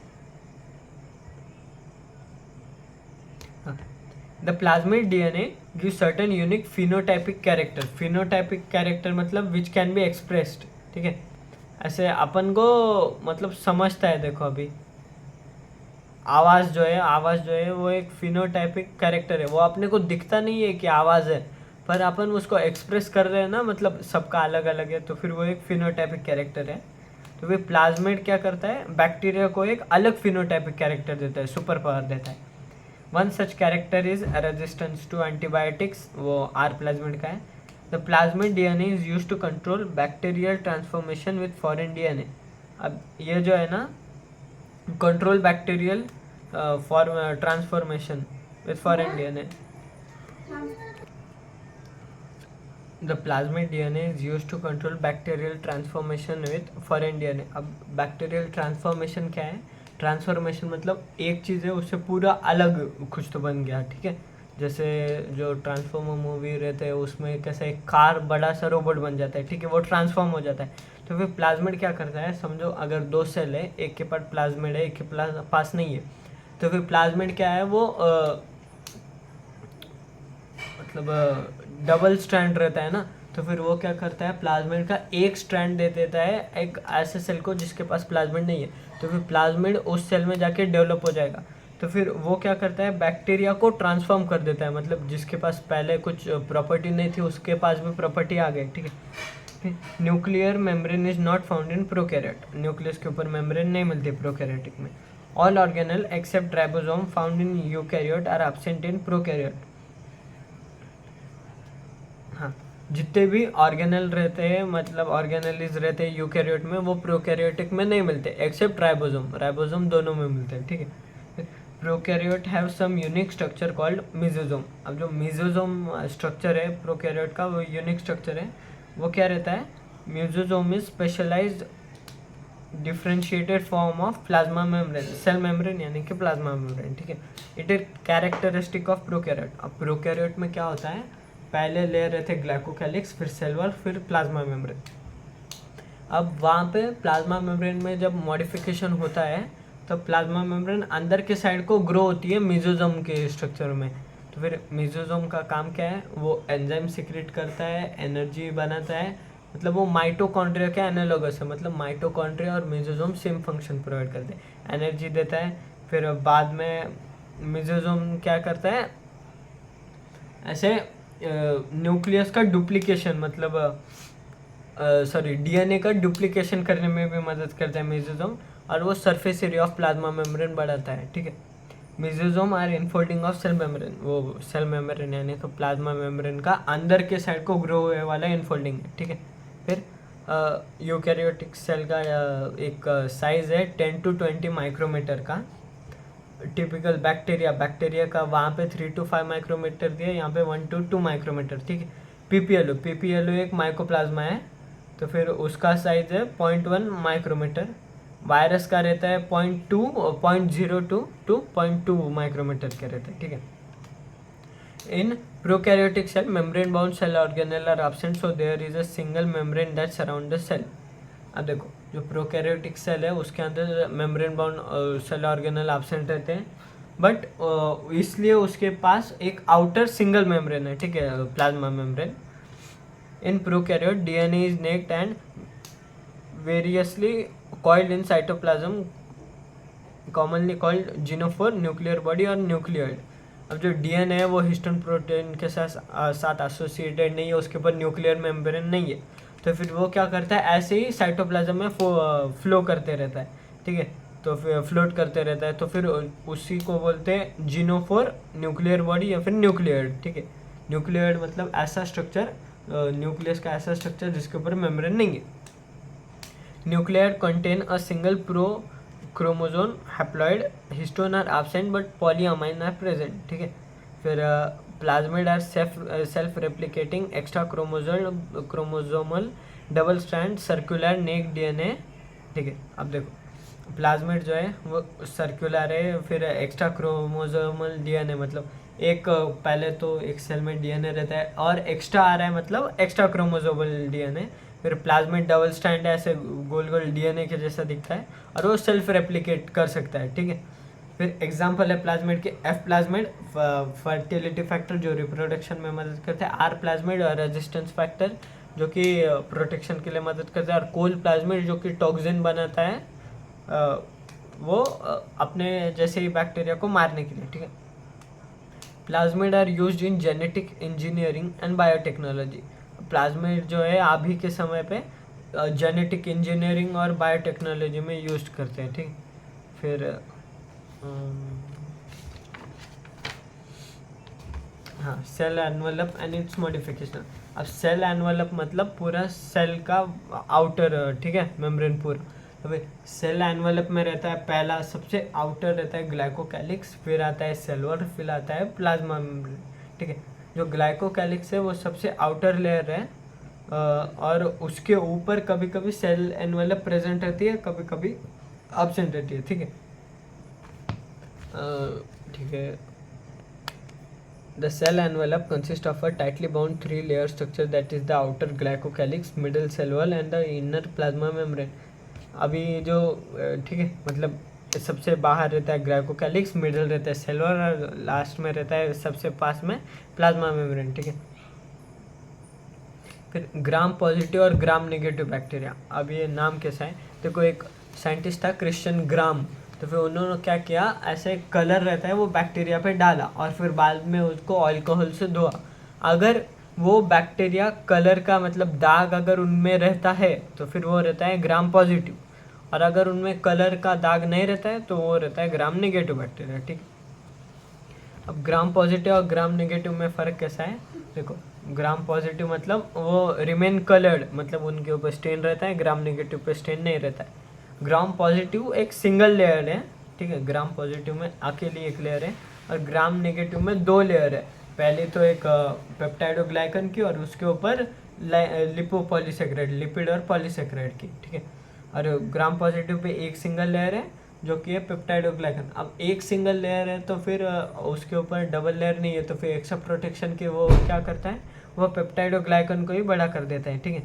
The plasmid DNA give certain unique phenotypic character. Phenotypic character मतलब विच कैन बी एक्सप्रेस्ड, ठीक है। ऐसे अपन को मतलब समझता है, देखो अभी आवाज़ जो है वो एक फिनोटाइपिक कैरेक्टर है। वो अपने को दिखता नहीं है कि आवाज़ है, पर अपन उसको एक्सप्रेस कर रहे हैं ना, मतलब सबका अलग अलग है, तो फिर वो एक फिनोटाइपिक कैरेक्टर है। तो फिर प्लाज्मिड क्या करता है, बैक्टीरिया को एक अलग फिनोटाइपिक कैरेक्टर देता है, सुपर पावर देता है। One such character is resistance to antibiotics, वो आर प्लाज्मिड का है। The plasmid DNA is used to control bacterial transformation with foreign DNA. अब ये जो है ना, control bacterial transformation with foreign DNA. The plasmid DNA is used to control bacterial transformation with foreign DNA. अब bacterial transformation क्या है, transformation मतलब एक चीज़ है उससे पूरा अलग कुछ तो बन गया, ठीक है। जैसे जो ट्रांसफॉर्मर मूवी रहते हैं उसमें कैसे एक कार बड़ा सा रोबोट बन जाता है, ठीक है, वो ट्रांसफॉर्म हो जाता है। तो फिर प्लाज्मिड क्या करता है, समझो अगर 2 सेल है, एक के पास प्लाज्मिड है, एक के पास नहीं है, तो फिर प्लाज्मिड क्या है वो मतलब डबल स्ट्रैंड रहता है ना, तो फिर वो क्या करता है, प्लाज्मिड का एक स्ट्रैंड दे देता है एक ऐसे सेल को जिसके पास प्लाज्मिड नहीं है। तो फिर प्लाज्मिड उस सेल में जाके डेवलप हो जाएगा। तो फिर वो क्या करता है, बैक्टीरिया को ट्रांसफॉर्म कर देता है, मतलब जिसके पास पहले कुछ प्रॉपर्टी नहीं थी उसके पास भी प्रॉपर्टी आ गई, ठीक है। Nuclear membrane is not found in prokaryote, nucleus के ऊपर मेम्ब्रेन नहीं मिलती प्रोकैरियोटिक में। All organelle except ribosome found in eukaryote are absent in prokaryote. हाँ, जितने भी ऑर्गेनल रहते हैं, मतलब ऑर्गेनलीज रहते हैं यूकैरियोट में, वो प्रोकैरियोटिक में नहीं मिलते एक्सेप्ट राइबोसोम, राइबोसोम दोनों में मिलते हैं, ठीक है। Prokaryote have some unique structure called mesosome. अब जो मेसोसोम स्ट्रक्चर है प्रोकैरियोट का, वो यूनिक स्ट्रक्चर है। वो क्या रहता है, mesosome is specialised differentiated form of plasma membrane, cell membrane यानी कि प्लाज्मा मेम्ब्रेन, ठीक है। It is characteristic of prokaryote. अब प्रोकैरियोट में क्या होता है, पहले लेयर रहते ग्लाइकोकैलिक्स, फिर सेल वॉल, फिर प्लाज्मा मेम्ब्रेन। अब वहाँ पे प्लाज्मा मेम्ब्रेन में जब मॉडिफिकेशन होता है तो प्लाज्मा मेम्ब्रेन अंदर के साइड को ग्रो होती है मेसोसोम के स्ट्रक्चर में। तो फिर मेसोसोम का काम क्या है, वो एंजाइम सिक्रेट करता है, एनर्जी बनाता है, मतलब वो माइटोकॉन्ड्रिया के एनालॉगस है, मतलब माइटोकॉन्ड्रिया और मेसोसोम सेम फंक्शन प्रोवाइड करते हैं, एनर्जी देता है। फिर बाद में मेसोसोम क्या करता है, ऐसे न्यूक्लियस का डुप्लीकेशन, मतलब सॉरी डीएनए का डुप्लीकेशन करने में भी मदद करता है मेसोसोम, और वो surface area of plasma membrane बढ़ाता है, ठीक है। Mesosome are infolding of cell membrane, वो सेल मेम्ब्रेन यानी तो प्लाज्मा मेम्ब्रेन का अंदर के साइड को ग्रो हुए वाला इनफोल्डिंग है, ठीक है। फिर यूकैरियोटिक सेल का एक साइज है 10 to 20 माइक्रोमीटर का। टिपिकल बैक्टीरिया का वहाँ पे 3 to 5 माइक्रोमीटर दिया, यहाँ पे 1 to 2 माइक्रोमीटर, ठीक है। पीपीएलओ एक माइकोप्लाज्मा है, तो फिर उसका साइज है 0.1 माइक्रोमीटर। वायरस का रहता है 0.02 to 0.2 माइक्रोमीटर के रहता है, ठीक है। In prokaryotic cell membrane bound cell organelle are absent, so there is a single membrane that surround the cell. अब देखो, जो प्रोकैरियोटिक सेल है उसके अंदर membrane bound cell organelle absent रहते हैं, बट इसलिए उसके पास एक आउटर सिंगल मेम्ब्रेन है, ठीक है, plasma membrane. In prokaryote DNA is naked and variously coiled in cytoplasm, commonly called genophore, nuclear body और न्यूक्लियोइड। अब जो डीएनए है वो हिस्टोन प्रोटीन के साथ एसोसिएटेड नहीं है, उसके ऊपर न्यूक्लियर मेम्ब्रेन नहीं है, तो फिर वो क्या करता है, ऐसे ही साइटोप्लाज्म में फ्लो करते रहता है, ठीक है, तो फिर फ्लोट करते रहता है, तो फिर उसी को बोलते हैं जीनोफोर, न्यूक्लियर बॉडी या फिर न्यूक्लियोइड, ठीक है। न्यूक्लियोइड मतलब ऐसा स्ट्रक्चर, न्यूक्लियस का ऐसा स्ट्रक्चर जिसके ऊपर मेम्ब्रेन नहीं है। Nucleoid contain a single pro chromosome haploid, histone are absent but polyamine are present, ठीक है। फिर plasmid are self replicating extra chromosomal double strand circular naked DNA, ठीक है। अब देखो प्लाज्मिड जो है वो सर्कुलर है, फिर एक्स्ट्रा क्रोमोजोमल डीएनए, मतलब एक पहले तो एक सेल में डीएनए रहता है और एक्स्ट्रा आ रहा है, मतलब एक्स्ट्रा क्रोमोजोमल डीएनए। फिर प्लाज्मिड डबल स्टैंड है, ऐसे गोल गोल डीएनए के जैसा दिखता है और वो सेल्फ रेप्लिकेट कर सकता है, ठीक है। फिर एग्जांपल है प्लाज्मिड के, एफ प्लाज्मिड फर्टिलिटी फैक्टर जो रिप्रोडक्शन में मदद करता है, आर प्लाज्मिड और रेजिस्टेंस फैक्टर जो कि प्रोटेक्शन के लिए मदद करता है, और कोल प्लाज्मिड जो कि टॉक्सिन बनाता है वो अपने जैसे ही बैक्टीरिया को मारने के लिए, ठीक है। Plasmid are used in genetic engineering and biotechnology. Plasmid जो है अभी के समय पे जेनेटिक इंजीनियरिंग और बायोटेक्नोलॉजी में यूज करते हैं, ठीक। फिर हाँ, cell envelope and its modification. अब सेल एनवेलप मतलब पूरा सेल का आउटर, ठीक है, मेम्ब्रेन पूरा। तो फिर सेल एनवेलप में रहता है, पहला सबसे आउटर रहता है ग्लाइकोकैलिक्स, फिर आता है सेल वॉल, फिर आता है प्लाज्मा मेम्ब्रेन, ठीक है। जो ग्लाइकोकैलिक्स है वो सबसे आउटर लेयर है, और उसके ऊपर कभी कभी सेल एनवेलप प्रेजेंट रहती है, कभी कभी एब्सेंट रहती है, ठीक है, ठीक है। The cell envelope consists of a tightly bound 3-layer structure that is the outer glycocalyx, middle cell wall and the inner plasma membrane. अभी जो ठीक है, मतलब सबसे बाहर रहता है ग्लाइकोकैलिक्स, मिडल रहता है सेल वॉल और लास्ट में रहता है सबसे पास में प्लाज्मा मेम्ब्रेन, ठीक है। फिर ग्राम पॉजिटिव और ग्राम नेगेटिव बैक्टीरिया। अब ये नाम कैसा है, देखो एक साइंटिस्ट था क्रिश्चियन ग्राम, तो फिर उन्होंने क्या किया, ऐसे कलर रहता है वो बैक्टीरिया पे डाला और फिर बाद में उसको अल्कोहल से धोआ। अगर वो बैक्टीरिया कलर का मतलब दाग अगर उनमें रहता है तो फिर वो रहता है ग्राम पॉजिटिव, और अगर उनमें कलर का दाग नहीं रहता है तो वो रहता है ग्राम नेगेटिव बैक्टीरिया। ठीक है, अब ग्राम पॉजिटिव और ग्राम नेगेटिव में फ़र्क कैसा है, देखो ग्राम पॉजिटिव मतलब वो रिमेन कलर्ड, मतलब उनके ऊपर स्टेन रहता है, ग्राम नेगेटिव पे स्टेन नहीं रहता है। ग्राम पॉजिटिव एक सिंगल लेयर है, ठीक है, ग्राम पॉजिटिव में अकेली एक लेयर है, और ग्राम नेगेटिव में दो लेयर है। पहले तो एक पेप्टाइडोग्लाइकन की और उसके ऊपर लिपोपॉलीसेक्राइड, लिपिड और पॉलीसेक्राइड की, ठीक है। और ग्राम पॉजिटिव पे एक सिंगल लेयर है जो कि है पेप्टाइडोग्लाइकन। अब एक सिंगल लेयर है तो फिर उसके ऊपर डबल लेयर नहीं है, तो फिर एक्स्ट्रा प्रोटेक्शन के वो क्या करता है, वो पेप्टाइडोग्लाइकन को ही बड़ा कर देता है, ठीक है।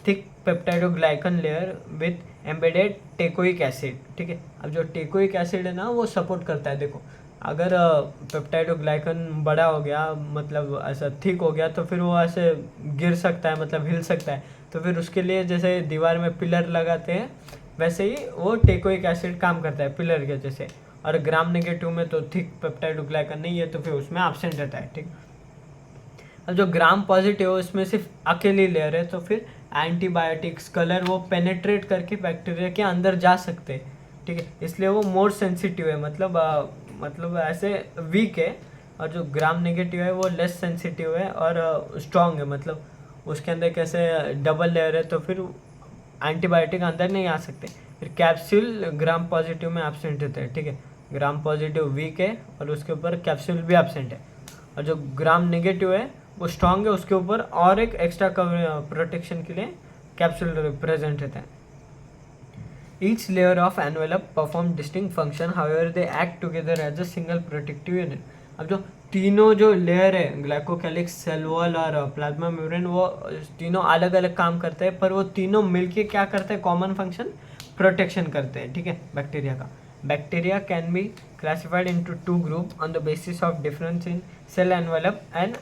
Thick peptidoglycan layer with embedded teichoic acid, ठीक है। अब जो टेकोइक एसिड है ना वो सपोर्ट करता है, देखो अगर पेप्टाइडोग्लाइकन बड़ा हो गया, मतलब ऐसा थिक हो गया, तो फिर वो ऐसे गिर सकता है, मतलब हिल सकता है। तो फिर उसके लिए जैसे दीवार में पिलर लगाते हैं वैसे ही वो टेकोइक एसिड काम करता है पिलर के जैसे। और ग्राम नेगेटिव में तो थिक पेप्टाइडोग्लाइकन नहीं है तो फिर उसमें एब्सेंट रहता है, ठीक। अब जो ग्राम पॉजिटिव है उसमें सिर्फ अकेली लेयर है, तो फिर एंटीबायोटिक्स कलर वो पेनेट्रेट करके बैक्टीरिया के अंदर जा सकते हैं, ठीक है, इसलिए वो मोर सेंसिटिव है, मतलब ऐसे वीक है। और जो ग्राम नेगेटिव है वो लेस सेंसिटिव है और स्ट्रॉन्ग है, मतलब उसके अंदर कैसे डबल लेयर है तो फिर एंटीबायोटिक अंदर नहीं आ सकते। फिर कैप्सूल ग्राम पॉजिटिव में एब्सेंट रहते हैं, ठीक है, ग्राम पॉजिटिव वीक है और उसके ऊपर कैप्सूल भी एब्सेंट है। और जो ग्राम नेगेटिव है वो स्ट्रॉन्ग है, उसके ऊपर और एक एक्स्ट्रा कवर प्रोटेक्शन के लिए कैप्सूल प्रेजेंट रहता है। Each layer of envelope perform distinct function, however they act together as a single protective unit. अब जो तीनों जो लेयर है ग्लाइकोकैलिक्स, सेल वॉल और प्लाज्मा मेम्ब्रेन, वो तीनों अलग अलग काम करते हैं, पर वो तीनों मिलके क्या करते हैं, कॉमन फंक्शन प्रोटेक्शन करते हैं, ठीक है, बैक्टीरिया का। Bacteria can be classified into two group on the basis of difference in cell envelope and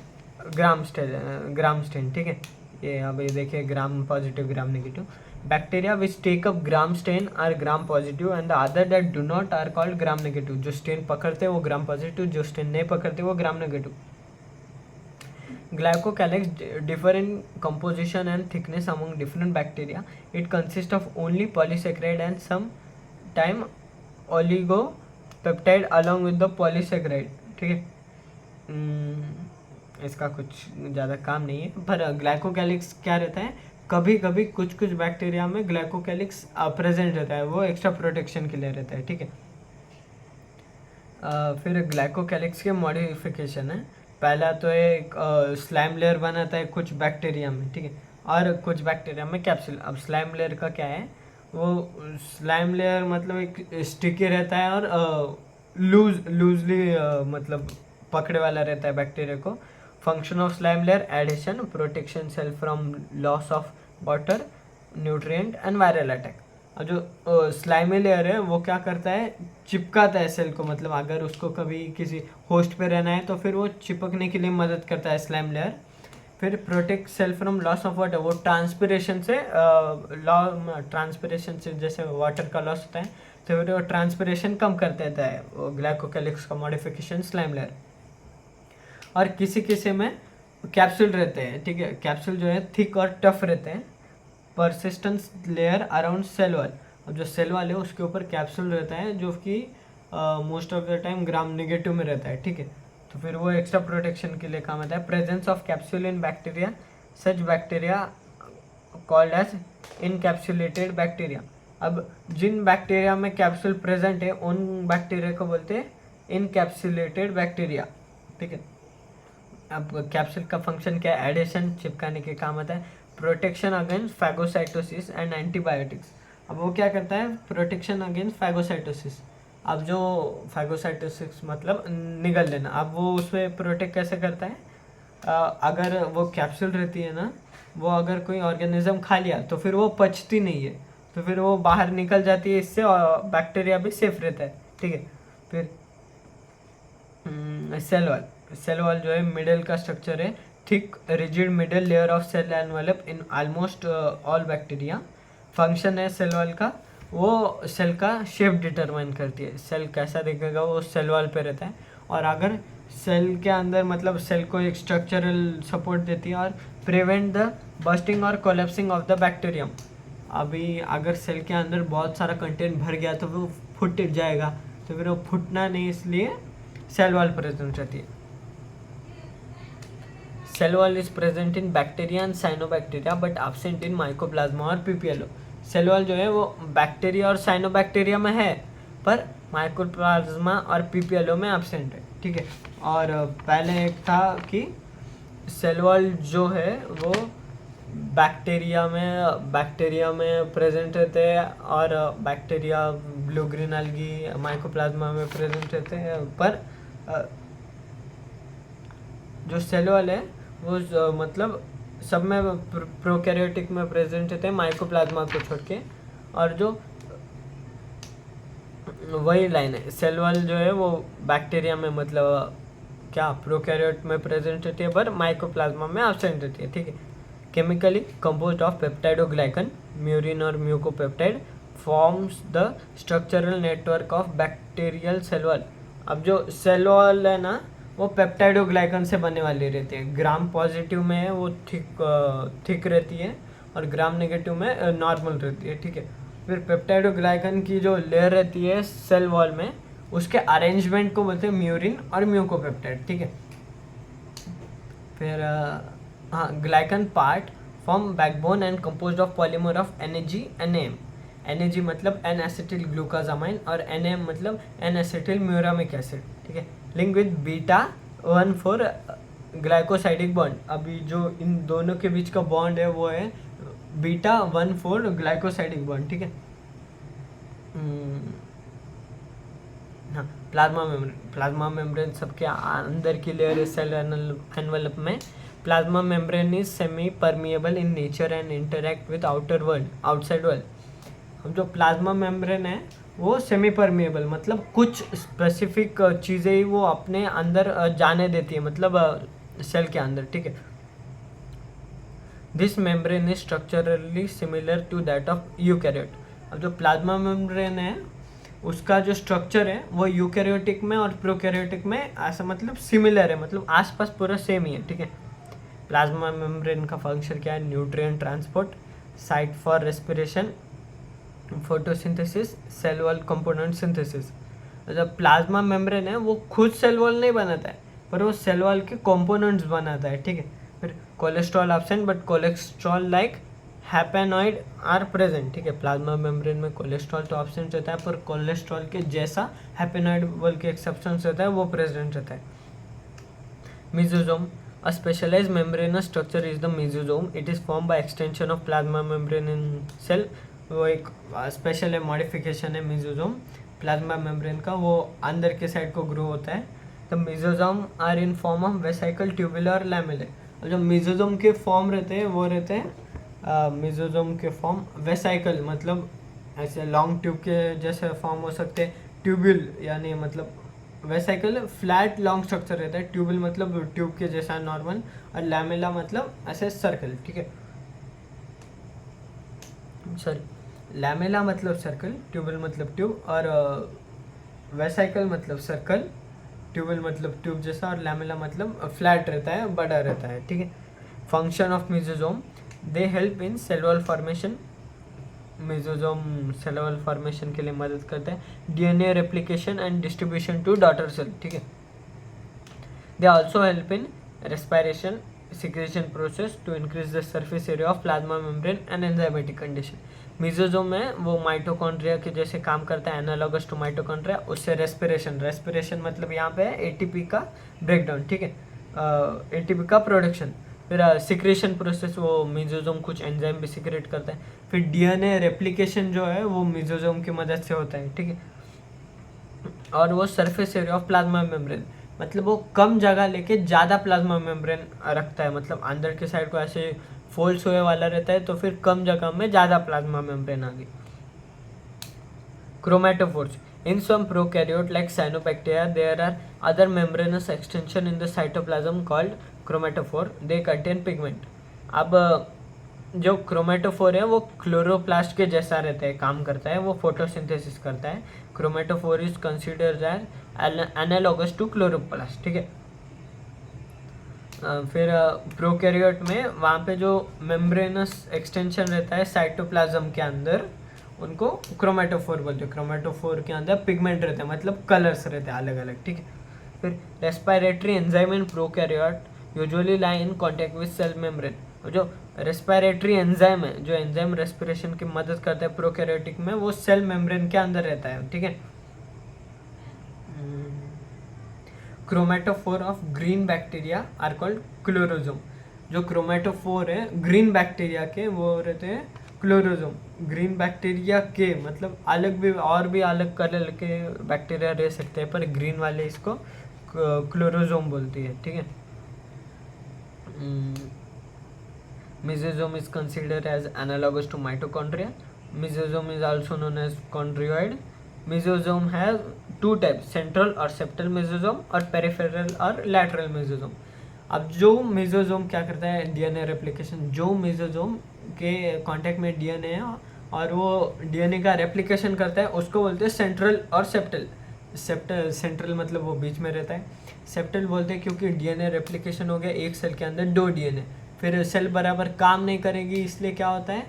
gram stain, ठीक है। ये अब ये देखिए gram positive, gram negative. Bacteria which take up gram stain are gram positive and the other that do not are called gram negative. जो stain पकड़ते हैं वो ग्राम पॉजिटिव, जो स्टेन नहीं पकड़ते वो gram negative. Glycocalyx differ in composition and thickness among different bacteria. It consists of only polysaccharide and sometime oligopeptide along with the polysaccharide, ठीक है। इसका कुछ ज़्यादा काम नहीं है, पर ग्लाइकोकैलिक्स क्या रहता है, कभी कभी कुछ कुछ बैक्टीरिया में ग्लाइकोकैलिक्स प्रेजेंट रहता है, वो एक्स्ट्रा प्रोटेक्शन के लिए रहता है, ठीक है। फिर ग्लाइकोकैलिक्स के मॉडिफिकेशन है। पहला तो एक स्लाइम लेयर बनाता है कुछ बैक्टीरिया में, ठीक है, और कुछ बैक्टीरिया में कैप्सूल। अब स्लाइम लेयर का क्या है, वो स्लाइम लेयर मतलब एक स्टिकी रहता है और लूजली मतलब पकड़े वाला रहता है बैक्टीरिया को। Function of slime layer addition, protection cell from loss of water, nutrient and viral attack. और जो स्लाइमी लेयर है वो क्या करता है, चिपकाता है सेल को, मतलब अगर उसको कभी किसी होस्ट पे रहना है तो फिर वो चिपकने के लिए मदद करता है स्लाइम लेयर। फिर protect cell from loss of water, वो ट्रांसपिरेशन से जैसे वाटर का लॉस होता है तो फिर वो ट्रांसपिरेशन कम कर देता है, वो ग्लाइकोकैलिक्स का मॉडिफिकेशन स्लाइम लेयर। और किसी किसी में कैप्सूल रहते हैं, ठीक है, कैप्सूल जो है थिक और टफ रहते हैं। Persistence layer around cell wall, अब जो सेल वॉल है उसके ऊपर कैप्सूल रहता है जो कि most of the time gram negative में रहता है, ठीक है, तो फिर वो एक्स्ट्रा प्रोटेक्शन के लिए काम आता है। Presence of capsule in bacteria, such bacteria called as encapsulated bacteria. अब जिन बैक्टीरिया में कैप्सूल प्रेजेंट है उन बैक्टीरिया को बोलते हैं इनकैप्सुलेटेड बैक्टीरिया, ठीक है। अब कैप्सूल का फंक्शन क्या है, एडिशन, चिपकाने के काम आता है। Protection against phagocytosis and antibiotics, अब वो क्या करता है, प्रोटेक्शन अगेंस्ट फैगोसाइटोसिस। अब जो फैगोसाइटोसिस मतलब निगल लेना, अब वो उसमें प्रोटेक्ट कैसे करता है, अगर वो कैप्सूल रहती है ना, वो अगर कोई ऑर्गेनिज्म खा लिया तो फिर वो पचती नहीं है, तो फिर वो बाहर निकल जाती है, इससे बैक्टीरिया भी सेफ रहता है, ठीक है। फिर सेल वॉल जो है मिडल का स्ट्रक्चर है, thick rigid middle layer of cell envelope in almost all bacteria. Function है सेल वॉल का, वो सेल का शेप डिटरमाइन करती है, सेल कैसा दिखेगा वो सेल वॉल पे रहता है। और अगर सेल के अंदर मतलब सेल को एक स्ट्रक्चरल सपोर्ट देती है और प्रिवेंट द बस्टिंग और कोलेप्सिंग ऑफ द बैक्टीरियम। अभी अगर सेल के अंदर बहुत सारा कंटेंट भर गया तो वो फुट जाएगा, तो फिर वो फुटना नहीं, इसलिए सेल वॉल प्रेजेंट रहती है। Cell wall is present in bacteria and cyanobacteria but absent in mycoplasma और पीपीएलओ। सेल वॉल जो है वो बैक्टीरिया और साइनोबैक्टीरिया में है, पर माइकोप्लाज्मा और पीपीएलओ में एब्सेंट है, ठीक है। और पहले एक था कि सेल वॉल जो है वो बैक्टीरिया में प्रेजेंट रहते हैं, और bacteria blue green algae mycoplasma में प्रेजेंट रहते हैं, पर जो सेल वॉल है वो मतलब सब में प्रोकैरियोटिक में प्रेजेंट रहते हैं माइकोप्लाज्मा को छोड़ के। और जो वही लाइन है, सेल वॉल जो है वो बैक्टीरिया में मतलब क्या प्रोकैरियोट में प्रेजेंट रहती है, पर माइकोप्लाज्मा में एब्सेंट रहती है, ठीक है। Chemically composed of peptidoglycan, murein और mucopeptide forms the structural network of bacterial cell wall. अब जो सेल वॉल है ना वो पेप्टाइडोग्लाइकन से बनने वाली रहती है। ग्राम पॉजिटिव में वो थिक रहती है और ग्राम नेगेटिव में नॉर्मल रहती है, ठीक है। फिर पेप्टाइडोग्लाइकन की जो लेयर रहती है सेल वॉल में, उसके अरेंजमेंट को बोलते हैं म्यूरिन और म्यूकोपेप्टाइड, ठीक है। फिर हाँ, glycan part form backbone and composed of polymer of NAG NAM। NAG मतलब एन एसिटिल ग्लूकोजामाइन और NAM मतलब एन एसिटिल म्यूरामिक एसिड, ठीक है। Link with β14 glycosidic bond. अभी जो इन दोनों के बीच का बॉन्ड है वो है β14 ग्लाइकोसाइडिक बॉन्ड, ठीक है। हाँ, प्लाज्मा मेम्ब्रेन सबके अंदर की लेयर है सेल एनवेलप में। Plasma membrane is semi permeable in nature and interact with outside world. अब जो प्लाज्मा मेम्ब्रेन है वो सेमी परमिएबल मतलब कुछ स्पेसिफिक चीज़ें ही वो अपने अंदर जाने देती है, मतलब सेल के अंदर, ठीक है। This membrane is structurally similar to that of eukaryote. अब जो प्लाज्मा मेम्ब्रेन है उसका जो स्ट्रक्चर है वो यूकैरियोटिक में और प्रोकैरियोटिक में ऐसा मतलब सिमिलर है, मतलब आसपास पूरा सेम ही है, ठीक है। प्लाज्मा मेम्ब्रेन का फंक्शन क्या है? Nutrient transport, site for respiration, photosynthesis, cell wall component synthesis. जब प्लाज्मा मेम्ब्रेन है वो खुद सेल वॉल नहीं बनाता है, पर वो सेल वॉल के कंपोनेंट्स बनाता है, ठीक है। फिर cholesterol absent but cholesterol like hopanoid are present, ठीक है। प्लाज्मा मेम्ब्रेन में कोलेस्ट्रॉल तो एब्सेंट रहता है, पर कोलेस्ट्रॉल के जैसा हैपेनॉइड बोल के एक सब्सटेंस रहता है वो प्रेजेंट रहता है। Mesosome, a specialized membranous structure is the mesosome. It is formed by extension of plasma membrane in cell. वो एक स्पेशल है, मॉडिफिकेशन है मेसोसोम प्लाज्मा मेम्ब्रेन का, वो अंदर के साइड को ग्रो होता है। The mesosome are in form of vesicle, tubular, lamellae. और जो मेसोसोम के फॉर्म रहते हैं वो रहते हैं मेसोसोम के फॉर्म वेसाइकल मतलब ऐसे लॉन्ग ट्यूब के जैसे फॉर्म हो सकते हैं, ट्यूब्यूल यानी मतलब वेसाइकल फ्लैट लॉन्ग स्ट्रक्चर रहता है, ट्यूबुल मतलब ट्यूब के जैसा नॉर्मल, और लैमेला मतलब ऐसे सर्कल, ठीक है। सॉरी, लैमेला मतलब सर्कल, ट्यूबुल मतलब ट्यूब, और वेसाइकल मतलब सर्कल, ट्यूबुल मतलब ट्यूब जैसा, और लैमेला मतलब फ्लैट रहता है, बड़ा रहता है, ठीक है। Function of mesosome, they help in cell wall formation. Mesosome cell wall formation के लिए मदद करते हैं, DNA replication and distribution to daughter cell, ठीक है। They also help in respiration secretion process to increase the surface area of plasma membrane and enzymatic condition. Mesosome में वो mitochondria के जैसे काम करता है, एनालॉगस टू माइटोकॉन्ड्रिया। उससे रेस्पिरेशन मतलब यहाँ पे ATP का ब्रेकडाउन, ठीक है, ATP का प्रोडक्शन। फिर सिक्रेशन प्रोसेस, वो मेसोसोम कुछ एंजाइम भी सिक्रेट करता है। फिर DNA रेप्लिकेशन जो है वो मेसोसोम की मदद से होता है, ठीक है। और वो surface area of plasma membrane मतलब वो कम जगह लेके ज़्यादा प्लाज्मा मेम्ब्रेन रखता है, मतलब अंदर के साइड को ऐसे फोल्ड्स हुए वाला रहता है, तो फिर कम जगह में ज़्यादा प्लाज्मा मेम्ब्रेन आ गई। Chromatophores, in some prokaryote like cyanobacteria there are other membranous extension in the cytoplasm called chromatophore, they contain pigment. अब जो क्रोमेटोफोर है वो क्लोरोप्लास्ट के जैसा रहता है, काम करता है, वो फोटोसिंथेसिस करता है। Chromatophore is considered as analogous to chloroplast, ठीक है। फिर प्रोकैरियोट में वहाँ पे जो मेम्ब्रेनस एक्सटेंशन रहता है साइटोप्लाज्म के अंदर, उनको क्रोमेटोफोर बोलते हैं। क्रोमेटोफोर के अंदर पिगमेंट रहते हैं, मतलब कलर्स रहते हैं अलग अलग, ठीक है। फिर respiratory enzyme in prokaryote usually lie in contact with cell membrane. जो रेस्पिरेटरी एंजाइम है, जो एंजाइम रेस्पिरेशन की मदद करता है प्रोकैरियोटिक में, वो सेल मेम्ब्रेन के अंदर रहता है, ठीक है। Chromatophore of green bacteria are called chlorosome. जो क्रोमेटोफोर है ग्रीन बैक्टीरिया के, वो रहते हैं क्लोरोजोम। ग्रीन बैक्टीरिया के मतलब अलग भी, और भी अलग कलर के बैक्टीरिया रह सकते हैं, पर ग्रीन वाले इसको क्लोरोजोम बोलती है, ठीक है। Mesosome is considered as analogous to mitochondria. Mesosome is also known as chondrioid. Mesosome has two types, central और septal mesosome और peripheral और lateral mesosome. अब जो मेसोजोम क्या करता है, डीएनए रेप्लिकेशन। जो मेसोजोम के कांटेक्ट में डीएनए है और वो डीएनए का रेप्लिकेशन करता है, उसको बोलते हैं सेंट्रल और सेप्टल। सेंट्रल मतलब वो बीच में रहता है, सेप्टल बोलते हैं क्योंकि डीएनए रेप्लिकेशन हो गया एक सेल के अंदर 2 डीएनए, फिर सेल बराबर काम नहीं करेगी, इसलिए क्या होता है,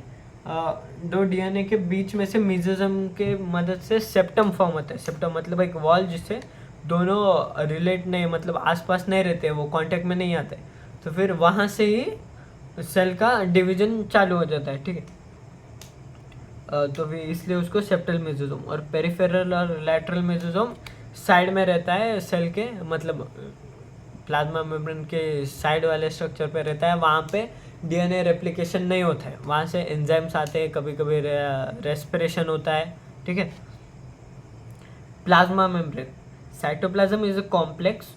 2 डीएनए के बीच में से मेसोजोम के मदद से सेप्टम फॉर्म होता है। सेप्टम मतलब एक वॉल जिससे दोनों रिलेट नहीं, मतलब आसपास नहीं रहते, वो कांटेक्ट में नहीं आते, तो फिर वहाँ से ही सेल का डिवीजन चालू हो जाता है, ठीक है। तो भी इसलिए उसको सेप्टल मेसोजोम। और पेरिफेरल और लैटरल मेसोजोम साइड में रहता है सेल के, मतलब प्लाज्मा मेम्ब्रेन के साइड वाले स्ट्रक्चर पे रहता है, वहाँ पे डीएनए रेप्लिकेशन नहीं होता है, वहाँ से एंजाइम्स आते हैं, कभी कभी रेस्पिरेशन होता है, ठीक है। Plasma membrane, cytoplasm is a complex,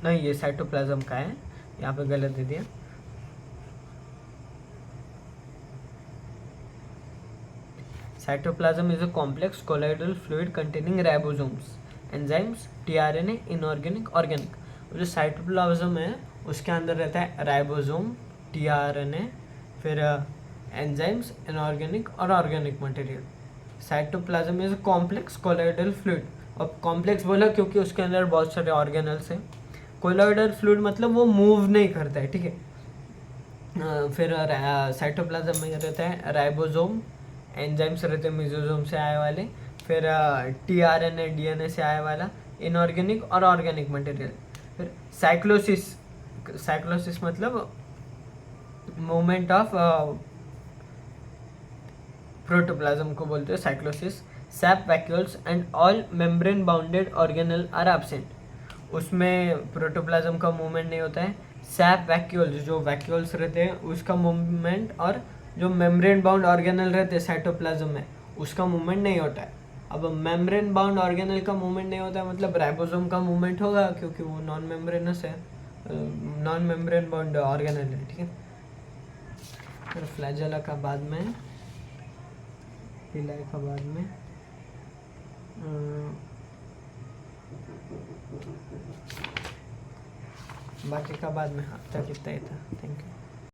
नहीं ये साइटोप्लाज्म का है, यहाँ पे गलत दे दिया। Cytoplasm is a complex colloidal fluid containing ribosomes, enzymes, tRNA, inorganic, organic. जो साइटोप्लाज्म है उसके अंदर रहता है राइबोसोम, टीआरएनए, फिर एंजाइम्स, इनऑर्गेनिक और organic material. Cytoplasm is a complex colloidal fluid. अब कॉम्प्लेक्स बोला क्योंकि उसके अंदर बहुत सारे ऑर्गेनल्स हैं। कोलाइडल फ्लूइड मतलब वो मूव नहीं करता है, ठीक है। फिर साइटोप्लाज्म में रहता है राइबोसोम, एंजाइम्स रहते हैं मेसोजोम से आए वाले, फिर टीआरएनए डीएनए से आए वाला, इनऑर्गेनिक और ऑर्गेनिक मटेरियल। फिर साइक्लोसिस, साइक्लोसिस मतलब मूवमेंट ऑफ प्रोटोप्लाज्म को बोलते हैं cyclosis. Sap vacuoles and all membrane bounded organelle are absent. उसमें प्रोटोप्लाज्म का मूवमेंट नहीं होता है। सैप वैक्यूल्स, जो वैक्यूल्स रहते हैं उसका मूवमेंट, और जो मेम्ब्रेन बाउंड ऑर्गेनल रहते हैं साइटोप्लाज्म में, उसका मूवमेंट नहीं होता है। अब मेम्ब्रेन बाउंड ऑर्गेनल का मूवमेंट नहीं होता है मतलब राइबोसोम का मूवमेंट होगा, क्योंकि वो नॉन मेम्ब्रेनस है, नॉन मेम्ब्रेन बाउंड ऑर्गेनल है, ठीक है। फिर फ्लैजेला का बाद में, पिलाई का बाद में, बाकी का बाद में। हाँ, तक इतना ही था। Thank you.